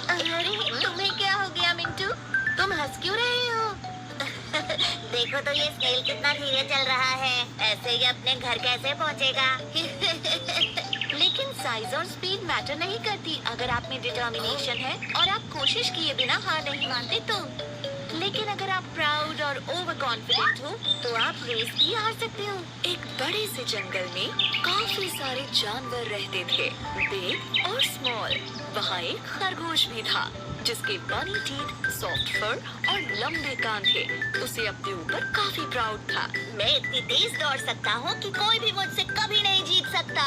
अरे तुम्हें क्या हो गया मिंटू? तुम हंस क्यों रहे हो? देखो तो ये स्नेल कितना धीरे चल रहा है। ऐसे ही अपने घर कैसे पहुंचेगा? लेकिन साइज और स्पीड मैटर नहीं करती अगर आप में डिटर्मिनेशन है और आप कोशिश किए बिना हार नहीं मानते तो। लेकिन अगर आप प्राउड और ओवर कॉन्फिडेंट हो तो आप रेस भी हार सकते हो। एक बड़े से जंगल में काफी सारे जानवर रहते थे, बिग और स्मॉल। वहाँ एक खरगोश भी था जिसके बनी टीथ, सॉफ्ट फर और लंबे कान थे। उसे अपने ऊपर काफी प्राउड था। मैं इतनी तेज दौड़ सकता हूँ कि कोई भी मुझसे कभी नहीं जीत सकता।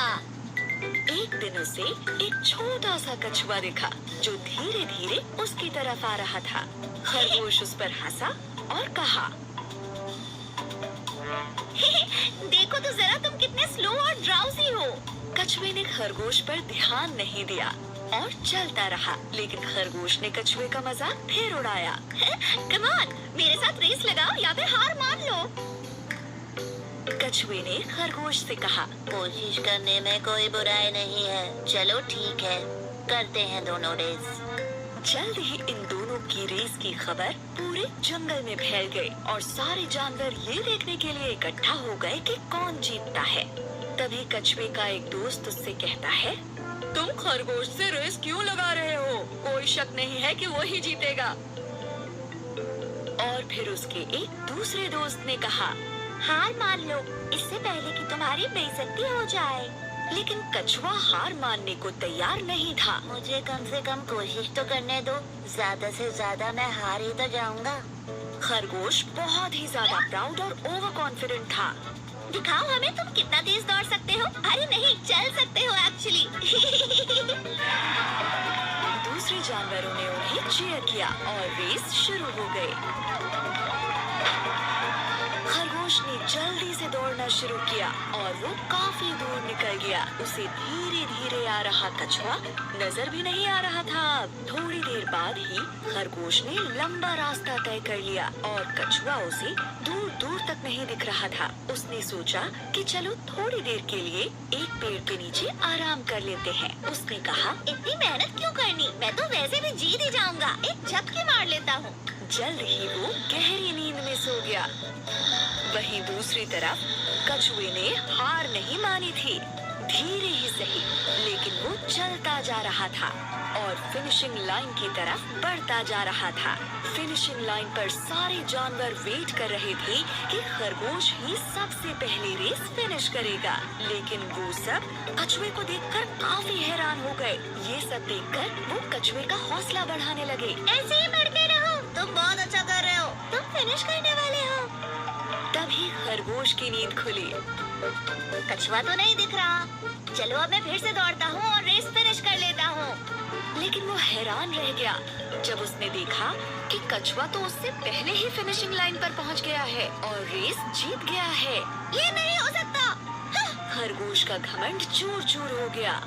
एक दिन उसे एक छोटा सा कछुआ दिखा जो धीरे धीरे उसकी तरफ आ रहा था। खरगोश उस पर हंसा और कहा, देखो तो जरा तुम कितने स्लो और ड्राउजी हो। कछुए ने खरगोश पर ध्यान नहीं दिया और चलता रहा, लेकिन खरगोश ने कछुए का मजाक फिर उड़ाया। कम ऑन, मेरे साथ रेस लगाओ या फिर हार मान लो। कछुए ने खरगोश से कहा, कोशिश करने में कोई बुराई नहीं है। चलो ठीक है, करते हैं दोनों रेस। जल्द ही इन दोनों की रेस की खबर पूरे जंगल में फैल गई और सारे जानवर ये देखने के लिए इकट्ठा हो गए कि कौन जीतता है। तभी कछुए का एक दोस्त उससे कहता है, तुम खरगोश से रेस क्यों लगा रहे हो? कोई शक नहीं है कि वो ही जीतेगा। और फिर उसके एक दूसरे दोस्त ने कहा, हार मान लो, इससे पहले कि तुम्हारी बेइज्जती हो जाए। लेकिन कछुआ हार मानने को तैयार नहीं था। मुझे कम से कम कोशिश तो करने दो, ज्यादा से ज्यादा मैं हार ही तो जाऊंगा। खरगोश बहुत ही ज्यादा प्राउड और ओवर कॉन्फिडेंट था। दिखाओ हमें तुम कितना तेज दौड़ सकते हो। अरे नहीं, चल सकते हो एक्चुअली। दूसरे जानवरों ने उन्हें चीयर किया और रेस शुरू हो गई। खरगोश ने जल्दी से दौड़ना शुरू किया और वो काफी दूर निकल गया। उसे धीरे धीरे आ रहा कछुआ नजर भी नहीं आ रहा था। थोड़ी देर बाद ही खरगोश ने लंबा रास्ता तय कर लिया और कछुआ उसे दूर दूर तक नहीं दिख रहा था। उसने सोचा कि चलो थोड़ी देर के लिए एक पेड़ के नीचे आराम कर लेते हैं। उसने कहा, इतनी मेहनत क्यों करनी, मैं तो वैसे भी जीत ही जाऊंगा। एक झपकी मार लेता हूँ। जल्द ही वो गहरी नींद में सो गया। वहीं दूसरी तरफ कछुए ने हार नहीं मानी थी। धीरे ही सही, लेकिन वो चलता जा रहा था और फिनिशिंग लाइन की तरफ बढ़ता जा रहा था। फिनिशिंग लाइन पर सारे जानवर वेट कर रहे थे कि खरगोश ही सबसे पहले रेस फिनिश करेगा। लेकिन वो सब कछुए को देखकर काफी हैरान हो गए। ये सब देखकर वो कछुए का हौसला बढ़ाने लगे। ऐसे ही बढ़ते रहो, तुम बहुत अच्छा कर रहे हो, तुम फिनिश करने वाले हो। तभी खरगोश की नींद खुली। कछुआ तो नहीं दिख रहा। चलो अब मैं फिर से दौड़ता हूँ और रेस फिनिश कर लेता हूँ। लेकिन वो हैरान रह गया जब उसने देखा कि कछुआ तो उससे पहले ही फिनिशिंग लाइन पर पहुंच गया है और रेस जीत गया है। ये नहीं हो सकता। खरगोश का घमंड चूर चूर हो गया।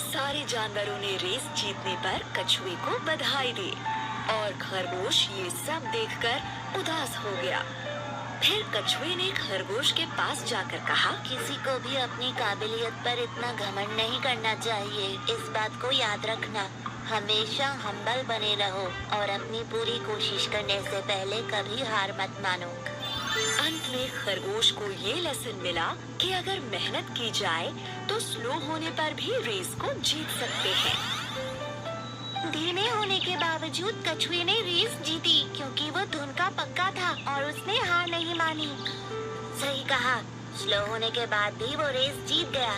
सारे जानवरों ने रेस जीतने पर कछुए को बधाई दी और खरगोश ये सब देखकर उदास हो गया। फिर कछुए ने खरगोश के पास जाकर कहा, किसी को भी अपनी काबिलियत पर इतना घमंड नहीं करना चाहिए। इस बात को याद रखना, हमेशा हम्बल बने रहो और अपनी पूरी कोशिश करने से पहले कभी हार मत मानो। अंत में खरगोश को ये लेसन मिला कि अगर मेहनत की जाए तो स्लो होने पर भी रेस को जीत सकते हैं। धीमे होने के बावजूद कछुए ने रेस जीती क्योंकि वो धुन का पक्का था और उसने हार नहीं मानी। सही कहा, स्लो होने के बाद भी वो रेस जीत गया।